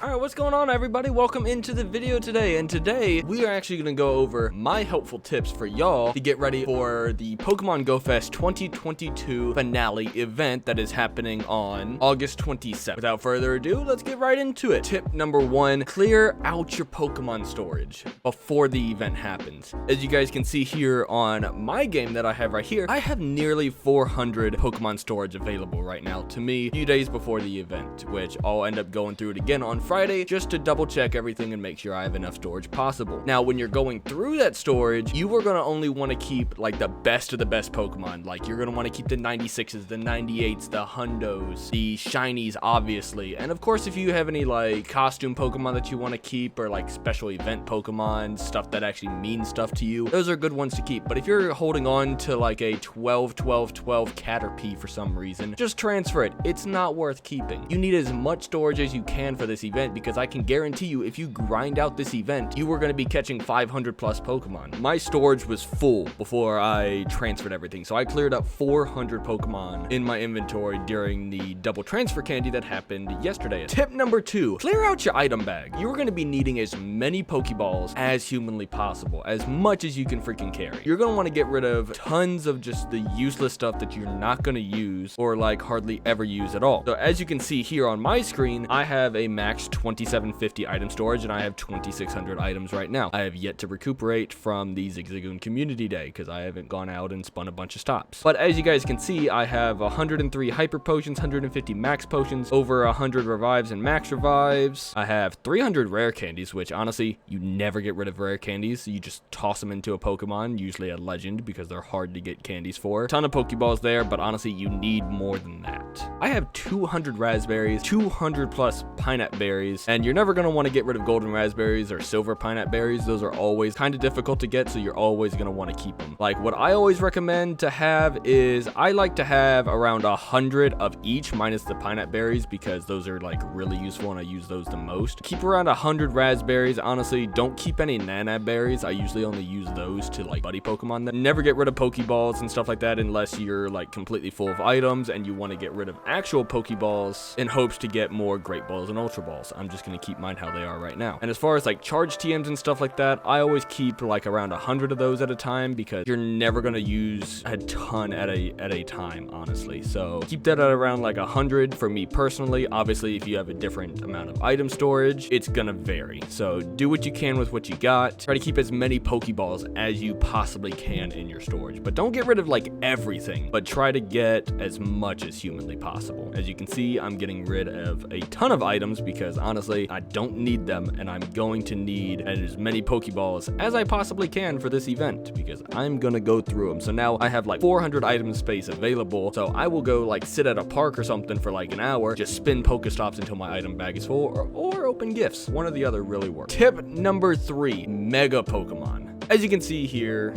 Alright, what's going on, everybody? Welcome into the video today, and today we are actually going to go over my helpful tips for y'all to get ready for the Pokemon Go Fest 2022 finale event that is happening on August 27th. Without further ado, let's get right into it. Tip number 1, clear out your Pokemon storage before the event happens. As you guys can see here on my game that I have right here, I have nearly 400 Pokemon storage available right now to me a few days before the event, which I'll end up going through it again on Friday just to double check everything and make sure I have enough storage possible. Now, when you're going through that storage, you are going to only want to keep like the best of the best Pokemon. Like, you're going to want to keep the 96s, the 98s, the Hundos, the Shinies, obviously. And of course, if you have any like costume Pokemon that you want to keep, or like special event Pokemon, stuff that actually means stuff to you, those are good ones to keep. But if you're holding on to like a 12, 12, 12 Caterpie for some reason, just transfer it. It's not worth keeping. You need as much storage as you can for this event, because I can guarantee you, if you grind out this event, you are going to be catching 500 plus Pokemon. My storage was full before I transferred everything, so I cleared up 400 Pokemon in my inventory during the double transfer candy that happened yesterday. Tip number 2, clear out your item bag. You're going to be needing as many Pokeballs as humanly possible, as much as you can freaking carry. You're going to want to get rid of tons of just the useless stuff that you're not going to use, or like hardly ever use at all. So as you can see here on my screen, I have a max 2750 item storage, and I have 2600 items right now. I have yet to recuperate from the Zigzagoon Community Day because I haven't gone out and spun a bunch of stops. But as you guys can see, I have 103 hyper potions, 150 max potions, over 100 revives and max revives. I have 300 rare candies, which honestly, you never get rid of rare candies. You just toss them into a Pokemon, usually a legend, because they're hard to get candies for. Ton of Pokeballs there, but honestly, you need more than that. I have 200 raspberries, 200 plus pineapple berries, and you're never going to want to get rid of golden raspberries or silver pineapple berries. Those are always kind of difficult to get, so you're always going to want to keep them. Like, what I always recommend to have is, I like to have around 100 of each minus the pineapple berries, because those are like really useful and I use those the most. Keep around 100 raspberries. Honestly, don't keep any nana berries. I usually only use those to like buddy Pokemon. Never get rid of Pokeballs and stuff like that unless you're like completely full of items and you want to get rid of actual Pokeballs in hopes to get more Great Balls and Ultra Balls. I'm just going to keep mine how they are right now. And as far as like charge TMs and stuff like that, I always keep like around 100 of those at a time, because you're never going to use a ton at a time, honestly. So keep that at around like 100 for me personally. Obviously, if you have a different amount of item storage, it's going to vary. So do what you can with what you got. Try to keep as many Pokeballs as you possibly can in your storage, but don't get rid of like everything, but try to get as much as humanly possible. As you can see, I'm getting rid of a ton of items because honestly, I don't need them, and I'm going to need as many Pokeballs as I possibly can for this event, because I'm gonna go through them. So now I have like 400 item space available, so I will go like sit at a park or something for like an hour, just spin Pokestops until my item bag is full, or open gifts. One or the other really works. Tip number 3, Mega Pokemon. As you can see here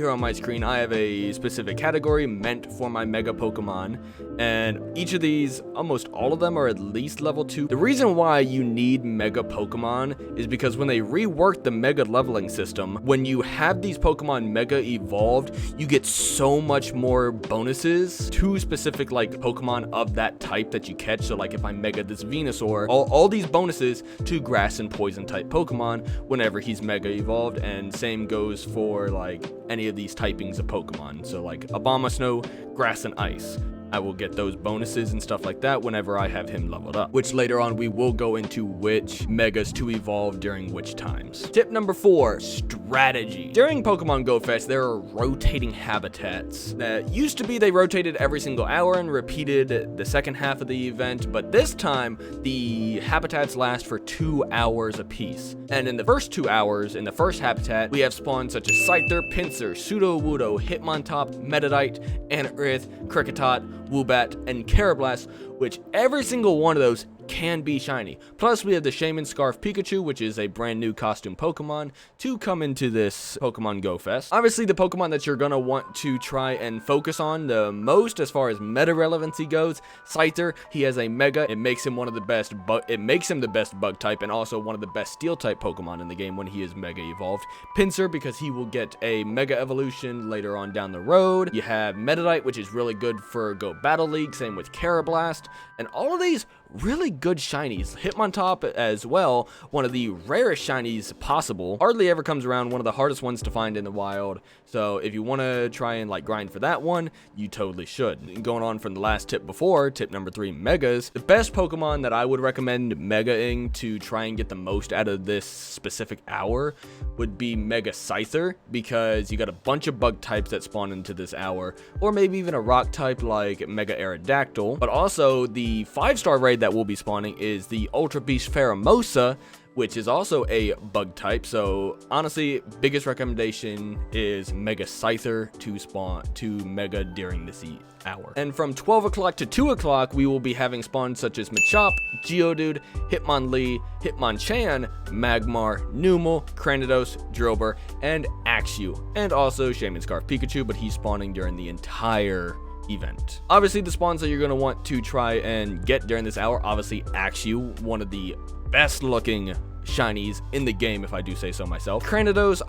on my screen, I have a specific category meant for my Mega Pokemon, and each of these, almost all of them, are at least level 2. The reason why you need Mega Pokemon is because when they reworked the Mega leveling system, when you have these Pokemon Mega evolved, you get so much more bonuses to specific like Pokemon of that type that you catch. So like if I Mega this Venusaur, all these bonuses to Grass and Poison type Pokemon whenever he's Mega evolved, and same goes for like any of these typings of Pokemon. So like Abomasnow, Grass and Ice, I will get those bonuses and stuff like that whenever I have him leveled up, which later on we will go into which Megas to evolve during which times. Tip number 4, strategy. During Pokemon Go Fest, there are rotating habitats that used to be they rotated every single hour and repeated the second half of the event, but this time the habitats last for 2 hours apiece. And in the first 2 hours, in the first habitat, we have spawns such as Scyther, Pinsir, Sudowoodo, Hitmontop, Meditite, Anorith, Kricketot, Woobat, and Carablast, which every single one of those can be shiny. Plus, we have the Shaman Scarf Pikachu, which is a brand new costume Pokemon to come into this Pokemon Go Fest. Obviously, the Pokemon that you're gonna want to try and focus on the most as far as meta relevancy goes, Scyther, he has a Mega. It makes him one of the best, it makes him the best Bug type, and also one of the best Steel type Pokemon in the game when he is Mega evolved. Pinsir, because he will get a Mega evolution later on down the road. You have Meditite, which is really good for Go Battle League. Same with Carablast, and all of these really good shinies. Hitmontop as well, one of the rarest shinies possible. Hardly ever comes around, one of the hardest ones to find in the wild. So if you want to try and like grind for that one, you totally should. And going on from the last tip before, tip number 3, megas. The best Pokemon that I would recommend megaing to try and get the most out of this specific hour would be Mega Scyther, because you got a bunch of bug types that spawn into this hour, or maybe even a rock type like Mega Aerodactyl. But also the 5-star raid that will be spawning is the Ultra Beast Pheromosa, which is also a bug type. So honestly, biggest recommendation is Mega Scyther to spawn to mega during this hour. And from 12 o'clock to 2 o'clock, we will be having spawns such as Machop, Geodude, Hitmonlee, Hitmonchan, Magmar, Numel, Cranidos, Drillbur, and Axew, and also Shaman Scarf Pikachu, but he's spawning during the entire event. Obviously, the spawns that you're going to want to try and get during this hour, obviously Axew, one of the best looking shinies in the game, if I do say so myself. Cranidos,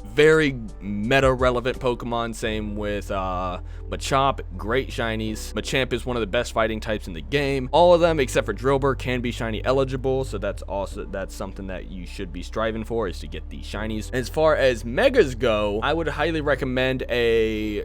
very meta relevant Pokemon. Same with Machop, great shinies. Machamp is one of the best fighting types in the game. All of them except for Drillbur can be shiny eligible, so that's something that you should be striving for, is to get these shinies. As far as megas go, I would highly recommend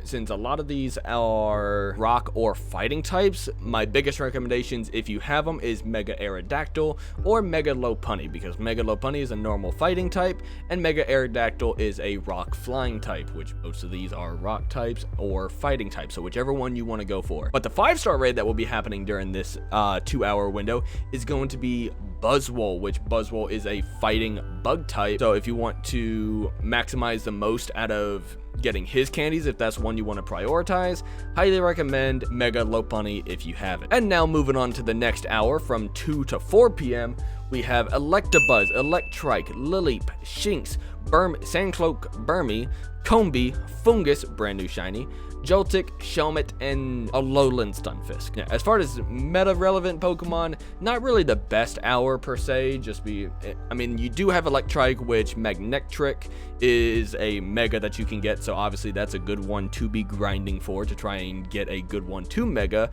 since a lot of these are rock or fighting types, my biggest recommendations, if you have them, is Mega Aerodactyl or Mega Lopunny, because Mega Lopunny is a normal fighting type and Mega Aerodactyl is a rock flying type, which most of these are rock types or fighting types, so whichever one you want to go for. But the 5-star raid that will be happening during this 2-hour window is going to be Buzzwole, which Buzzwole is a fighting bug type. So if you want to maximize the most out of getting his candies, if that's one you want to prioritize, highly recommend Mega Lopunny if you have it. And now moving on to the next hour from 2 to 4 p.m. we have Electabuzz, Electrike, Lileep, Shinx, Sandcloak, Burmy, Combee, Fungus, brand new shiny, Joltik, Shelmet, and a Alolan Stunfisk. Yeah, as far as meta-relevant Pokemon, not really the best hour per se, I mean, you do have Electrike, which Magnetric is a mega that you can get, so obviously that's a good one to be grinding for, to try and get a good one to mega.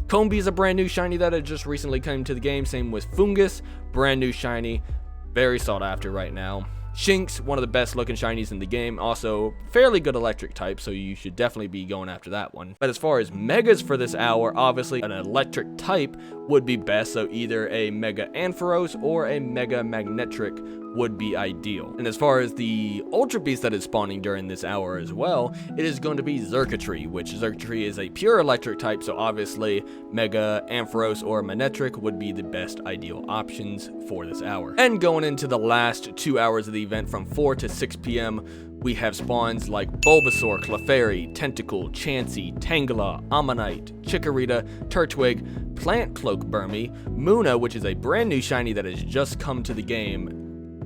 Combee is a brand new shiny that had just recently come to the game, same with Fungus, brand new shiny, very sought after right now. Shinx, one of the best looking shinies in the game, also fairly good electric type, so you should definitely be going after that one. But as far as megas for this hour, obviously an electric type would be best, so either a Mega Ampharos or a Mega Magnetric would be ideal. And as far as the Ultra Beast that is spawning during this hour as well, it is going to be Xurkitree, which Xurkitree is a pure electric type, so obviously Mega Ampharos or Magnetric would be the best ideal options for this hour. And going into the last 2 hours of the event from 4 to 6 p.m., we have spawns like Bulbasaur, Clefairy, Tentacle, Chansey, Tangela, Ammonite, Chikorita, Turtwig, Plant Cloak Burmy, Munna, which is a brand new shiny that has just come to the game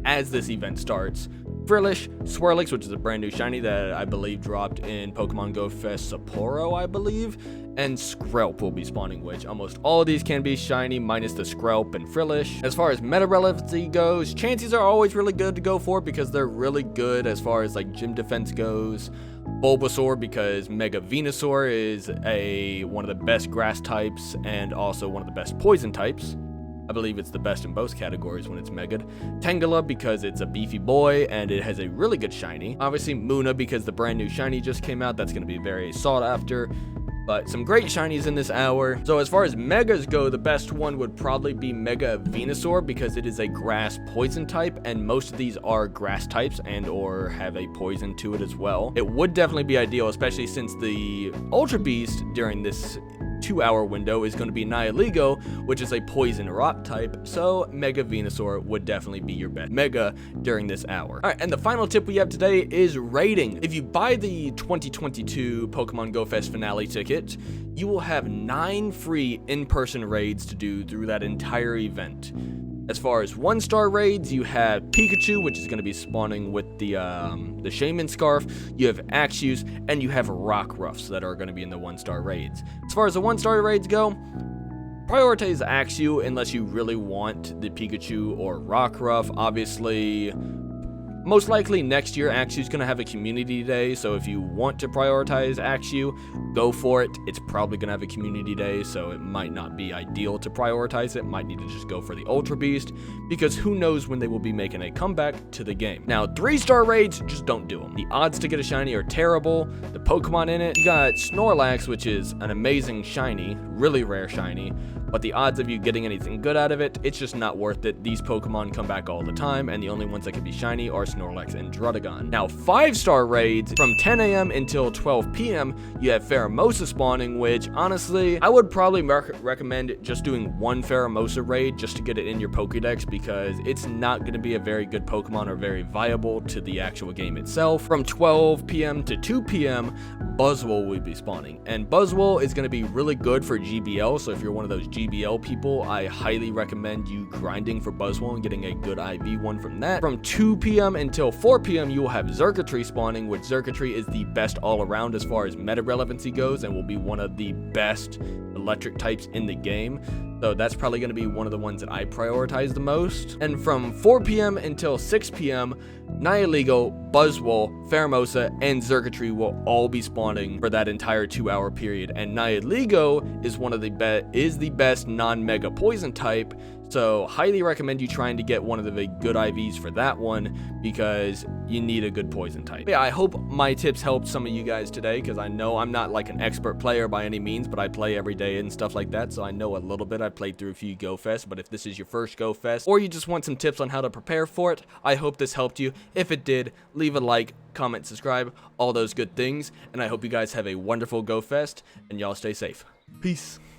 as this event starts, Frillish, Swirlix, which is a brand new shiny that I believe dropped in Pokemon Go Fest Sapporo, I believe, and Skrelp will be spawning, which almost all of these can be shiny minus the Skrelp and Frillish. As far as meta relevancy goes, Chanseys are always really good to go for because they're really good as far as like gym defense goes. Bulbasaur, because Mega Venusaur is one of the best grass types and also one of the best poison types. I believe it's the best in both categories when it's mega'd. Tangela, because it's a beefy boy and it has a really good shiny. Obviously Munna, because the brand new shiny just came out, that's going to be very sought after. But some great shinies in this hour. So as far as megas go, the best one would probably be Mega Venusaur, because it is a grass poison type, and most of these are grass types and or have a poison to it as well. It would definitely be ideal, especially since the Ultra Beast during this 2-hour window is going to be Nihilego, which is a poison rock type, so Mega Venusaur would definitely be your best mega during this hour. Alright, and the final tip we have today is raiding. If you buy the 2022 Pokemon Go Fest finale ticket, you will have 9 free in-person raids to do through that entire event. As far as 1-star raids, you have Pikachu, which is going to be spawning with the Shaman Scarf. You have Axews, and you have Rockruffs that are going to be in the 1-star raids. As far as the 1-star raids go, prioritize Axew unless you really want the Pikachu or Rockruff. Obviously, most likely next year, Axew's going to have a community day, so if you want to prioritize Axew, go for it. It's probably gonna have a community day, so it might not be ideal to prioritize it. Might need to just go for the Ultra Beast, because who knows when they will be making a comeback to the game. Now, 3-star raids, just don't do them. The odds to get a shiny are terrible. The Pokemon in it, you got Snorlax, which is an amazing shiny, really rare shiny, but the odds of you getting anything good out of it, it's just not worth it. These Pokemon come back all the time, and the only ones that can be shiny are Snorlax and Druddigon. Now, 5-star raids, from 10 a.m. until 12 p.m., you have Pheromosa spawning, which, honestly, I would probably recommend just doing one Pheromosa raid just to get it in your Pokédex, because it's not going to be a very good Pokemon or very viable to the actual game itself. From 12 p.m. to 2 p.m., Buzzwole will be spawning, and Buzzwole is going to be really good for GBL, so if you're one of those GBL people, I highly recommend you grinding for Buzzwole and getting a good IV one from that. From 2 p.m. until 4 p.m. you will have Xurkitree spawning, which Xurkitree is the best all around as far as meta relevancy goes, and will be one of the best electric types in the game. So that's probably going to be one of the ones that I prioritize the most. And from 4 p.m. until 6 p.m., Nihilego, Buzzwole, Pheromosa, and Xurkitree will all be spawning for that entire 2-hour period. And Nihilego is one of the best non-mega poison type. So highly recommend you trying to get one of the good IVs for that one, because you need a good poison type. But yeah, I hope my tips helped some of you guys today, because I know I'm not like an expert player by any means, but I play every day and stuff like that, so I know a little bit. I played through a few Go Fest, but if this is your first Go Fest, or you just want some tips on how to prepare for it, I hope this helped you. If it did, leave a like, comment, subscribe, all those good things, and I hope you guys have a wonderful Go Fest, and y'all stay safe. Peace.